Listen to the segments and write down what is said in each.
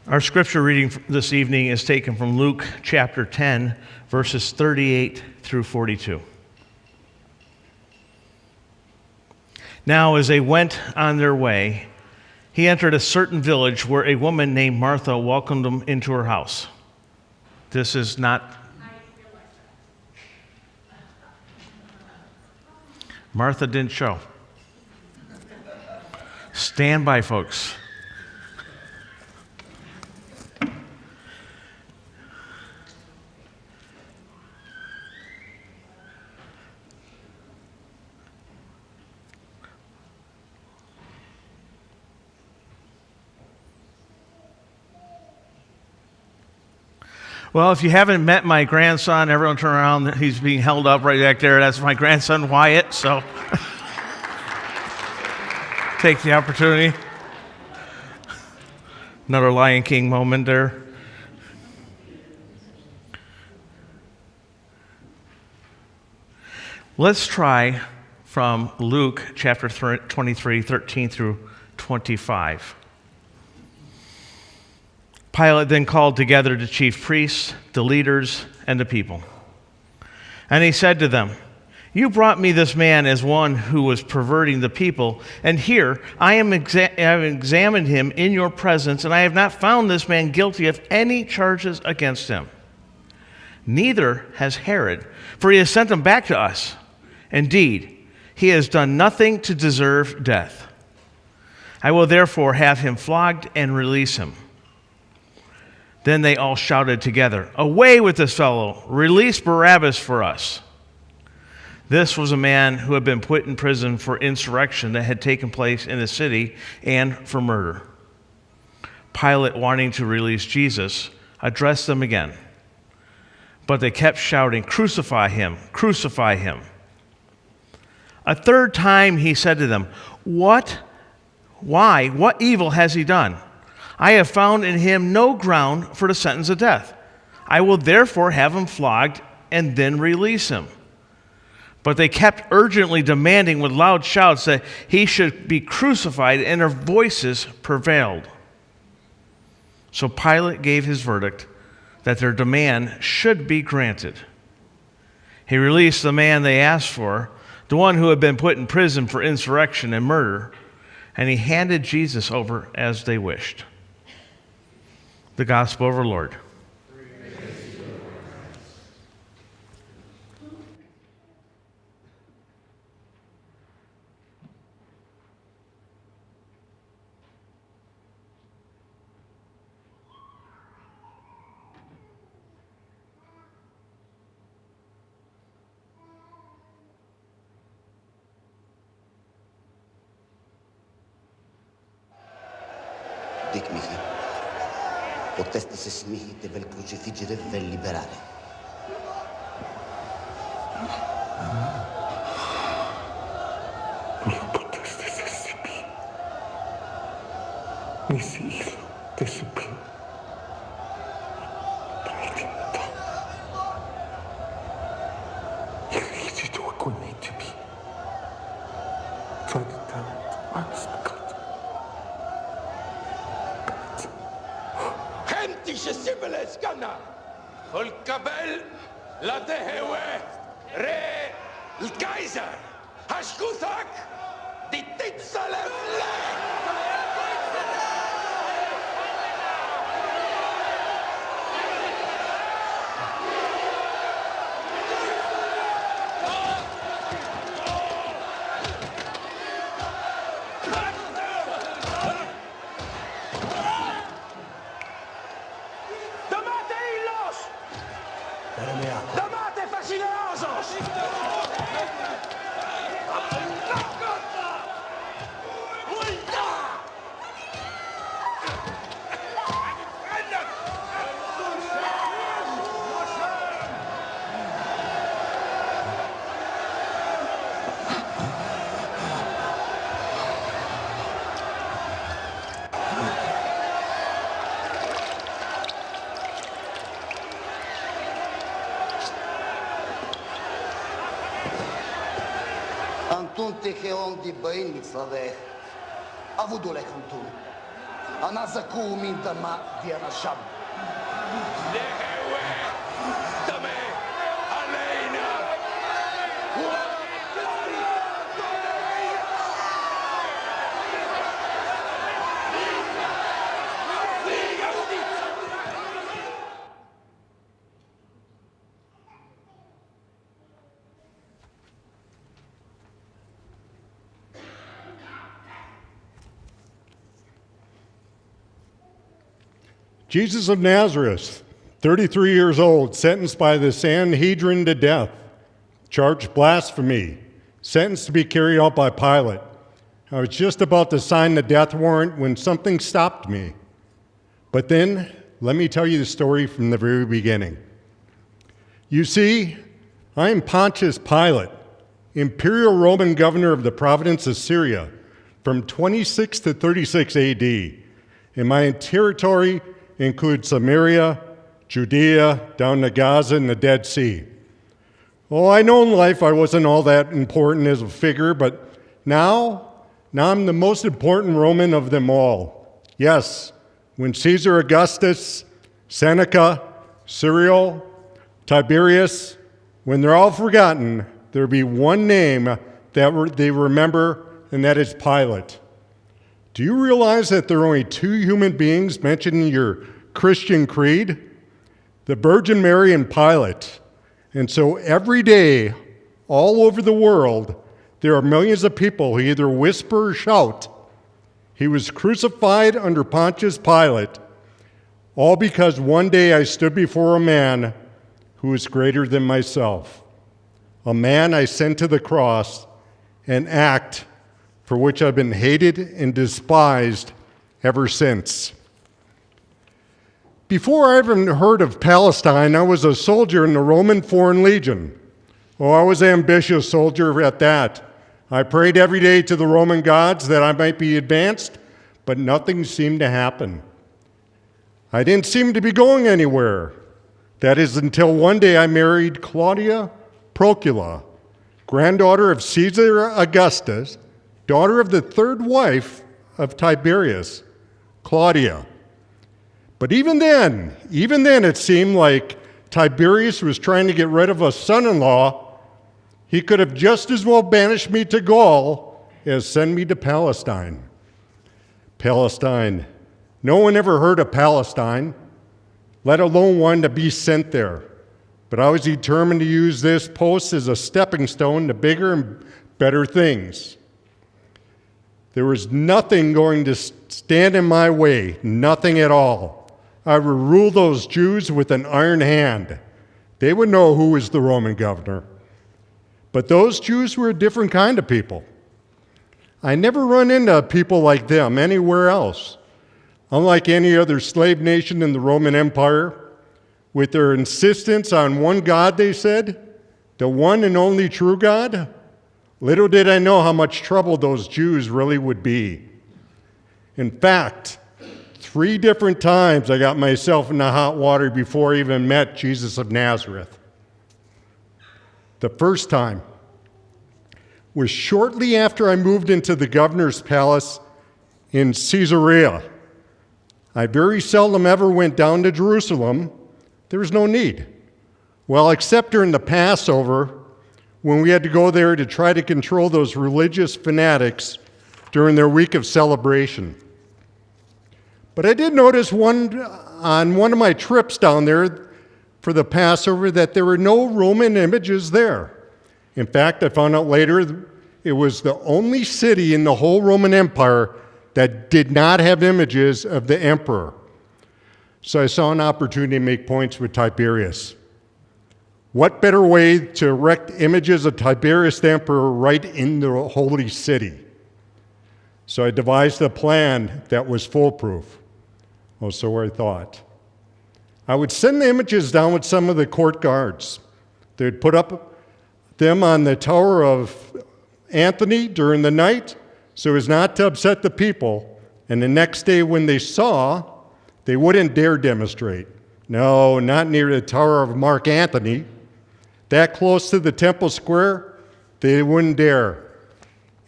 Our scripture reading this evening is taken from Luke chapter 10, verses 38 through 42. Now, as they went on their way, he entered a certain village where a woman named Martha welcomed him into her house. This is not... Martha didn't show. Stand by, folks. Well, if you haven't met my grandson, everyone turn around. He's being held up right back there. That's my grandson, Wyatt. So take the opportunity. Another Lion King moment there. Let's try from Luke chapter 23, 13 through 25. Pilate then called together the chief priests, the leaders, and the people. And he said to them, "You brought me this man as one who was perverting the people, and here I have examined him in your presence, and I have not found this man guilty of any charges against him. Neither has Herod, for he has sent him back to us. Indeed, he has done nothing to deserve death. I will therefore have him flogged and release him." Then they all shouted together, "Away with this fellow! Release Barabbas for us!" This was a man who had been put in prison for insurrection that had taken place in the city and for murder. Pilate, wanting to release Jesus, addressed them again. But they kept shouting, "Crucify him! Crucify him!" A third time he said to them, Why? What evil has he done? I have found in him no ground for the sentence of death. I will therefore have him flogged and then release him." But they kept urgently demanding with loud shouts that he should be crucified, and their voices prevailed. So Pilate gave his verdict that their demand should be granted. He released the man they asked for, the one who had been put in prison for insurrection and murder, and he handed Jesus over as they wished. The Gospel of our Lord. Dic mihi, potestis es mihi te vel crucifiggere vel liberare. Non potestis esti mi. Nisi illo te supplio. Praetimta. Illicito equinete mi. Traditant manus peccatum. Gentische Sibyles ganna, Holkabel, la Dehewe, Re, il Kaiser, Hashkuthak, die Titsalem Damate fascinerosos! Antun te che on di băini făve, avudule cantun. Ana sa kuuminta ma diana sham. Dehewe tame aleina. Jesus of Nazareth, 33 years old, sentenced by the Sanhedrin to death, charged blasphemy, sentenced to be carried out by Pilate. I was just about to sign the death warrant when something stopped me. But then, let me tell you the story from the very beginning. You see, I am Pontius Pilate, imperial Roman governor of the province of Syria from 26 to 36 AD, and my territory includes Samaria, Judea, down to Gaza and the Dead Sea. Oh, I know in life I wasn't all that important as a figure, but now I'm the most important Roman of them all. Yes, when Caesar Augustus, Seneca, Cyril, Tiberius, when they're all forgotten, there'll be one name that they remember, and that is Pilate. Do you realize that there are only two human beings mentioned in your Christian creed? The Virgin Mary and Pilate. And so every day, all over the world, there are millions of people who either whisper or shout, "He was crucified under Pontius Pilate," all because one day I stood before a man who is greater than myself, a man I sent to the cross, an act for which I've been hated and despised ever since. Before I even heard of Palestine, I was a soldier in the Roman Foreign Legion. Oh, I was an ambitious soldier at that. I prayed every day to the Roman gods that I might be advanced, but nothing seemed to happen. I didn't seem to be going anywhere. That is until one day I married Claudia Procula, granddaughter of Caesar Augustus, daughter of the third wife of Tiberius, Claudia. But even then it seemed like Tiberius was trying to get rid of a son-in-law. He could have just as well banished me to Gaul as send me to Palestine. Palestine. No one ever heard of Palestine, let alone one to be sent there. But I was determined to use this post as a stepping stone to bigger and better things. There was nothing going to stand in my way, nothing at all. I would rule those Jews with an iron hand. They would know who was the Roman governor. But those Jews were a different kind of people. I never run into people like them anywhere else. Unlike any other slave nation in the Roman Empire, with their insistence on one God, they said, the one and only true God, little did I know how much trouble those Jews really would be. In fact, 3 different times I got myself in the hot water before I even met Jesus of Nazareth. The first time was shortly after I moved into the governor's palace in Caesarea. I very seldom ever went down to Jerusalem. There was no need. Well, except during the Passover, when we had to go there to try to control those religious fanatics during their week of celebration. But I did notice on one of my trips down there for the Passover that there were no Roman images there. In fact, I found out later it was the only city in the whole Roman Empire that did not have images of the emperor. So I saw an opportunity to make points with Tiberius. What better way to erect images of Tiberius the emperor right in the holy city? So I devised a plan that was foolproof. Well, so I thought. I would send the images down with some of the court guards. They'd put up them on the Tower of Anthony during the night so as not to upset the people. And the next day when they saw, they wouldn't dare demonstrate. No, not near the Tower of Mark Antony. That close to the Temple Square, they wouldn't dare.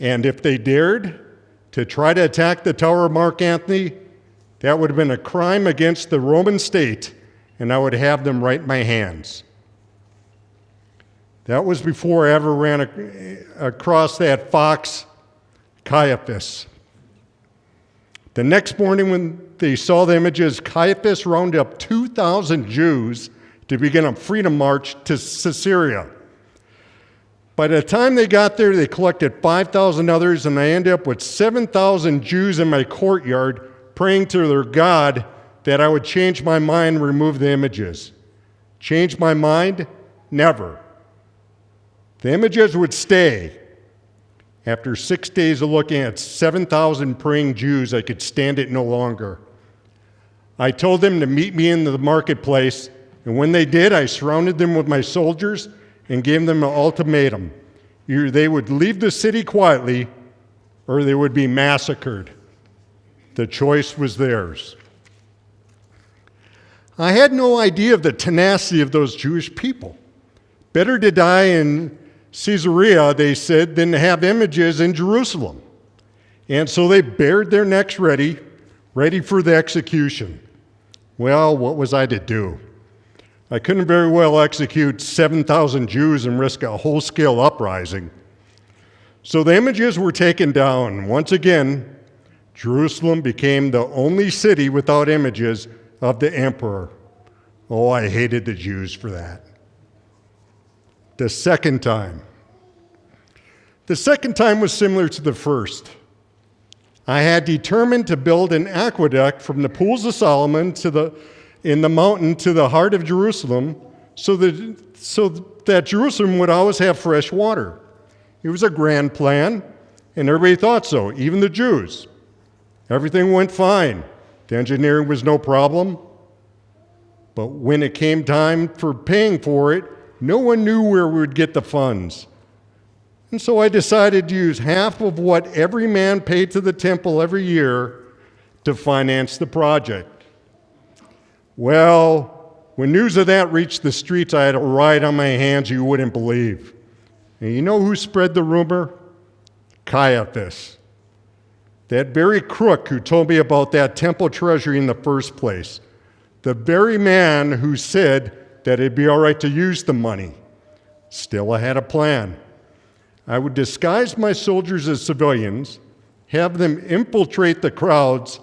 And if they dared to try to attack the Tower of Mark Antony, That would have been a crime against the Roman state, and I would have them write my hands. That was before I ever ran across that fox, Caiaphas. The next morning when they saw the images, Caiaphas rounded up 2,000 Jews to begin a freedom march to Caesarea. By the time they got there, they collected 5,000 others, and I ended up with 7,000 Jews in my courtyard praying to their God that I would change my mind and remove the images. Change my mind? Never. The images would stay. After 6 days of looking at 7,000 praying Jews, I could stand it no longer. I told them to meet me in the marketplace, and when they did, I surrounded them with my soldiers and gave them an ultimatum. Either they would leave the city quietly, or they would be massacred. The choice was theirs. I had no idea of the tenacity of those Jewish people. Better to die in Caesarea, they said, than to have images in Jerusalem. And so they bared their necks ready for the execution. Well, what was I to do? I couldn't very well execute 7,000 Jews and risk a whole-scale uprising. So the images were taken down. Once again, Jerusalem became the only city without images of the emperor. Oh, I hated the Jews for that. The second time was similar to the first. I had determined to build an aqueduct from the pools of Solomon in the mountain to the heart of Jerusalem so that Jerusalem would always have fresh water. It was a grand plan, and everybody thought so, even the Jews. Everything went fine. The engineering was no problem. But when it came time for paying for it, no one knew where we would get the funds. And so I decided to use half of what every man paid to the temple every year to finance the project. Well, when news of that reached the streets, I had a riot on my hands you wouldn't believe. And you know who spread the rumor? Caiaphas. That very crook who told me about that temple treasury in the first place. The very man who said that it'd be all right to use the money. Still, I had a plan. I would disguise my soldiers as civilians, have them infiltrate the crowds,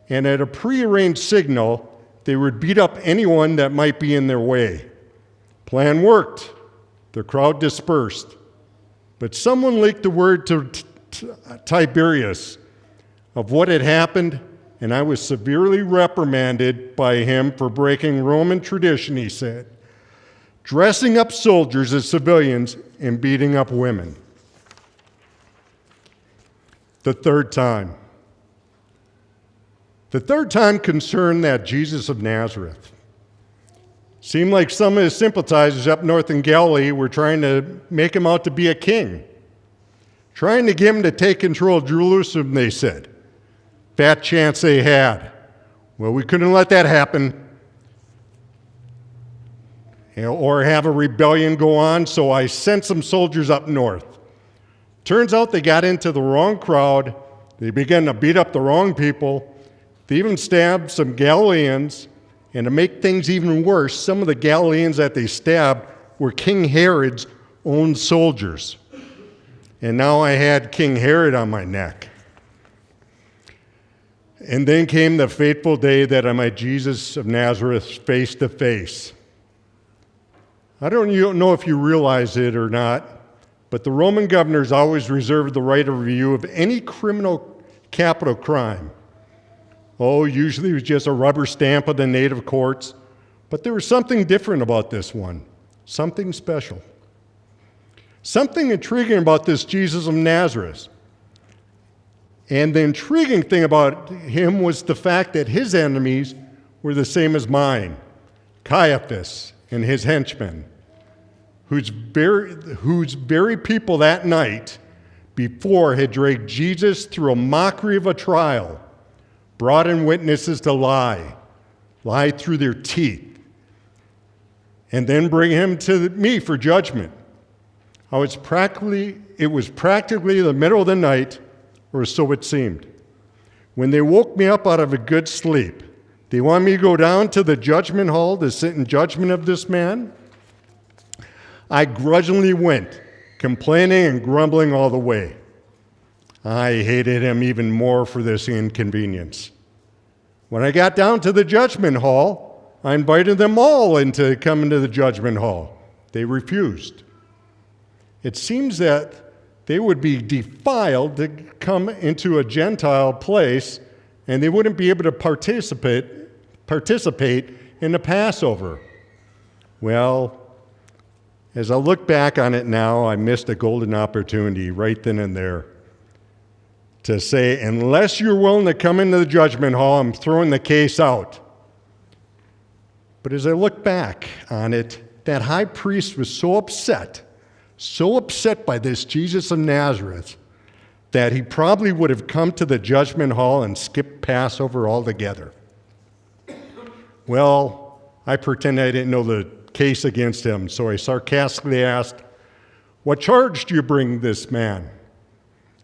and at a prearranged signal, they would beat up anyone that might be in their way. Plan worked. The crowd dispersed. But someone leaked the word to Tiberius of what had happened, and I was severely reprimanded by him for breaking Roman tradition, he said, dressing up soldiers as civilians and beating up women. The third time concerned that Jesus of Nazareth. Seemed like some of his sympathizers up north in Galilee were trying to make him out to be a king, trying to get him to take control of Jerusalem, they said. Fat chance they had. Well, we couldn't let that happen, or have a rebellion go on, so I sent some soldiers up north. Turns out they got into the wrong crowd. They began to beat up the wrong people. They even stabbed some Galileans, and to make things even worse, some of the Galileans that they stabbed were King Herod's own soldiers. And now I had King Herod on my neck. And then came the fateful day that I met Jesus of Nazareth face to face. I don't know if you realize it or not, but the Roman governors always reserved the right of review of any criminal capital crime. Oh, usually it was just a rubber stamp of the native courts, but there was something different about this one, something special. Something intriguing about this Jesus of Nazareth. And the intriguing thing about him was the fact that his enemies were the same as mine, Caiaphas and his henchmen, whose very people that night before had dragged Jesus through a mockery of a trial, brought in witnesses to lie through their teeth, and then bring him to me for judgment. It was practically the middle of the night, or so it seemed. when they woke me up out of a good sleep, they want me to go down to the judgment hall to sit in judgment of this man? I grudgingly went, complaining and grumbling all the way. I hated him even more for this inconvenience. When I got down to the judgment hall, I invited them all into coming to the judgment hall. They refused. It seems that they would be defiled to come into a Gentile place, and they wouldn't be able to participate in the Passover. Well, as I look back on it now, I missed a golden opportunity right then and there to say, unless you're willing to come into the judgment hall, I'm throwing the case out. But as I look back on it, that high priest was so upset by this Jesus of Nazareth, that he probably would have come to the judgment hall and skipped Passover altogether. Well, I pretended I didn't know the case against him, so I sarcastically asked, "What charge do you bring this man?"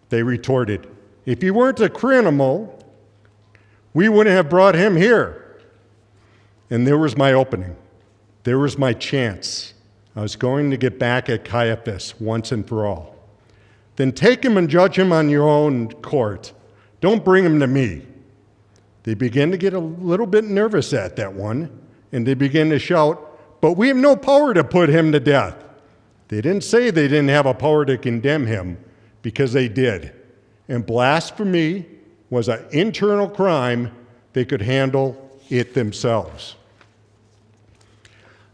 They retorted, "If he weren't a criminal, we wouldn't have brought him here." And there was my opening. There was my chance. I was going to get back at Caiaphas once and for all. "Then take him and judge him on your own court. Don't bring him to me." They began to get a little bit nervous at that one, and they began to shout, "But we have no power to put him to death." They didn't say they didn't have a power to condemn him, because they did. And blasphemy was an internal crime. They could handle it themselves.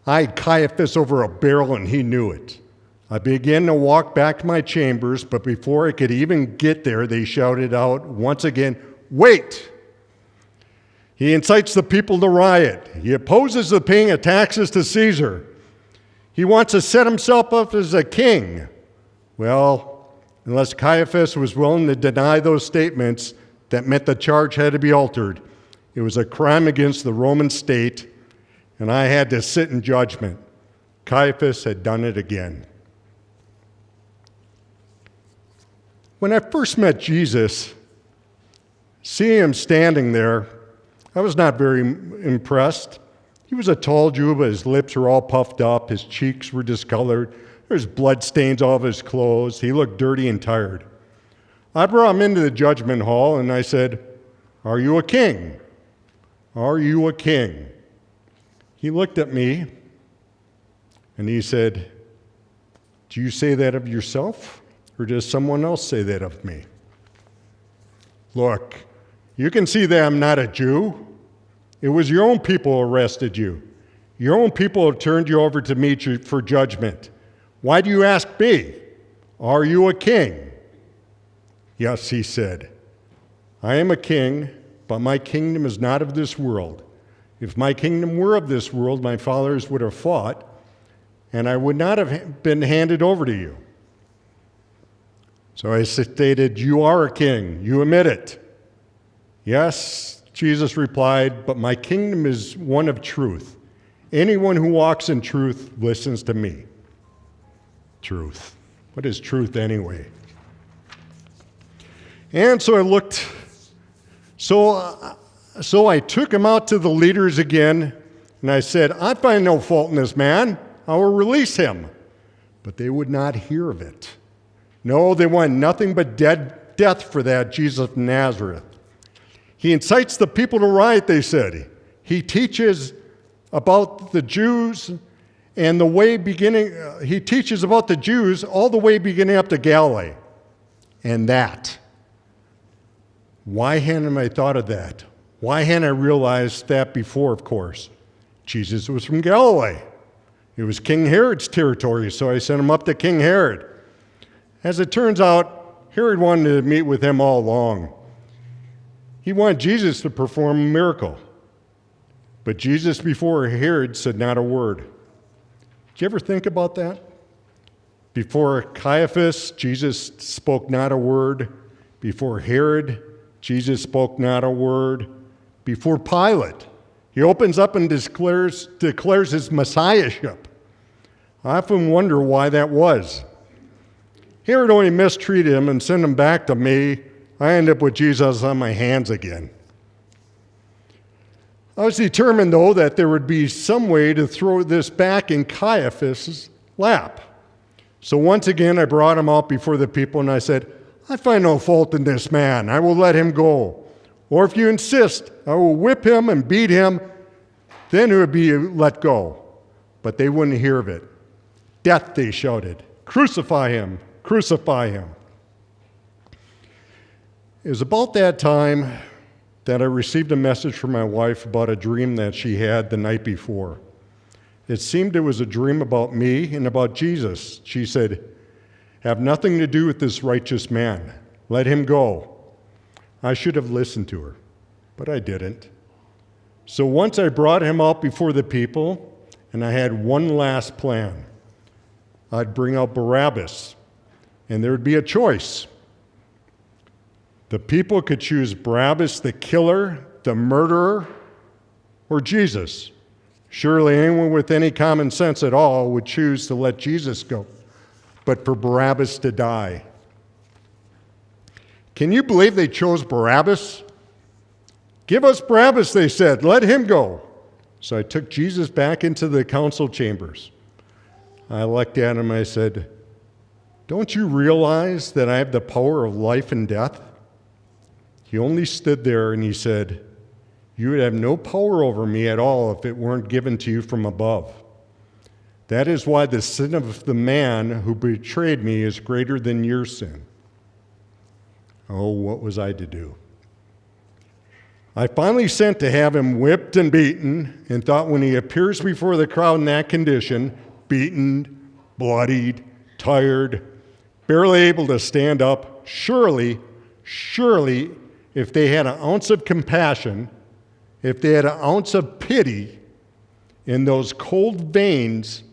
I had Caiaphas over a barrel, and he knew it. I began to walk back to my chambers, but before I could even get there, they shouted out once again, "Wait!" He incites the people to riot. He opposes the paying of taxes to Caesar. He wants to set himself up as a king. Well, unless Caiaphas was willing to deny those statements, that meant the charge had to be altered. It was a crime against the Roman state, and I had to sit in judgment. Caiaphas had done it again. When I first met Jesus, seeing him standing there, I was not very impressed. He was a tall Jew, but his lips were all puffed up. His cheeks were discolored. There was blood stains all over his clothes. He looked dirty and tired. I brought him into the judgment hall, and I said, "Are you a king? Are you a king?" He looked at me, and he said, "Do you say that of yourself, or does someone else say that of me?" Look, you can see that I'm not a Jew. It was your own people who arrested you. Your own people have turned you over to me for judgment. Why do you ask me? Are you a king? Yes, he said. I am a king, but my kingdom is not of this world. If my kingdom were of this world, my fathers would have fought, and I would not have been handed over to you. So I stated, "You are a king. You admit it." "Yes," Jesus replied, "but my kingdom is one of truth. Anyone who walks in truth listens to me." Truth. What is truth anyway? And so I looked, so I took him out to the leaders again, and I said, "I find no fault in this man. I will release him." But they would not hear of it. No, they want nothing but death for that Jesus of Nazareth. He incites the people to riot, they said. He teaches about the Jews and the way beginning, he teaches about the Jews all the way beginning up to Galilee. And that. Why hadn't I thought of that? Why hadn't I realized that before, of course? Jesus was from Galilee. It was King Herod's territory, so I sent him up to King Herod. As it turns out, Herod wanted to meet with him all along. He wanted Jesus to perform a miracle. But Jesus, before Herod, said not a word. Did you ever think about that? Before Caiaphas, Jesus spoke not a word. Before Herod, Jesus spoke not a word. Before Pilate, he opens up and declares his messiahship. I often wonder why that was. Herod only mistreated him and sent him back to me I ended up with Jesus on my hands again. I was determined, though, that there would be some way to throw this back in Caiaphas' lap. So once again, I brought him out before the people, and I said, I find no fault in this man. I will let him go. Or if you insist, I will whip him and beat him. Then he would be let go. But they wouldn't hear of it. Death, they shouted. Crucify him. Crucify him. It was about that time that I received a message from my wife about a dream that she had the night before. It seemed it was a dream about me and about Jesus. She said, have nothing to do with this righteous man. Let him go. I should have listened to her, but I didn't. So once I brought him out before the people, and I had one last plan. I'd bring out Barabbas, and there would be a choice. The people could choose Barabbas, the killer, the murderer, or Jesus. Surely anyone with any common sense at all would choose to let Jesus go, but for Barabbas to die. Can you believe they chose Barabbas? Give us Barabbas, they said. Let him go. So I took Jesus back into the council chambers. I looked at him, I said, don't you realize that I have the power of life and death? He only stood there and he said, you would have no power over me at all if it weren't given to you from above. That is why the sin of the man who betrayed me is greater than your sin. Oh, what was I to do? I finally sent to have him whipped and beaten, and thought when he appears before the crowd in that condition, beaten, bloodied, tired, barely able to stand up, surely, if they had an ounce of compassion, if they had an ounce of pity in those cold veins,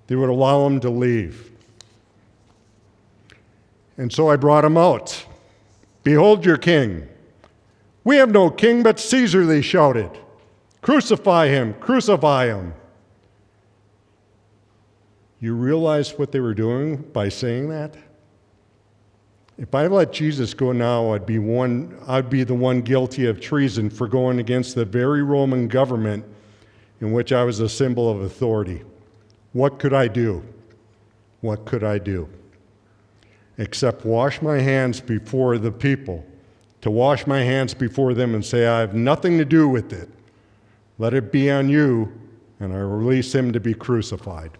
they would allow him to leave. And so I brought him out. Behold your king. We have no king but Caesar, they shouted. Crucify him, crucify him. You realize what they were doing by saying that? If I let Jesus go now, I'd be the one guilty of treason for going against the very Roman government in which I was a symbol of authority. What could I do? What could I do? Except wash my hands before the people, to wash my hands before them and say, I have nothing to do with it. Let it be on you, and I release him to be crucified.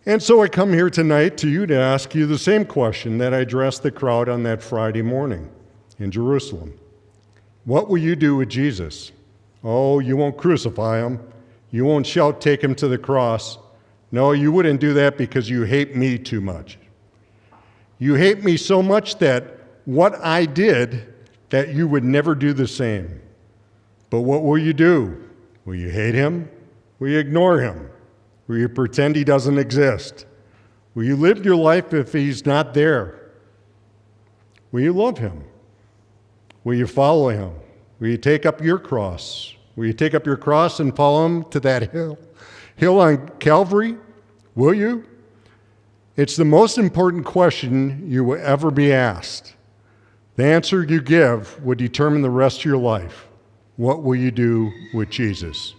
And so I come here tonight to you to ask you the same question that I addressed the crowd on that Friday morning in Jerusalem. What will you do with Jesus? Oh, you won't crucify him. You won't shout, take him to the cross. No, you wouldn't do that because you hate me too much. You hate me so much that what I did, that you would never do the same. But what will you do? Will you hate him? Will you ignore him? Will you pretend he doesn't exist? Will you live your life if he's not there? Will you love him? Will you follow him? Will you take up your cross? Will you take up your cross and follow him to that hill on Calvary? Will you? It's the most important question you will ever be asked. The answer you give would determine the rest of your life. What will you do with Jesus?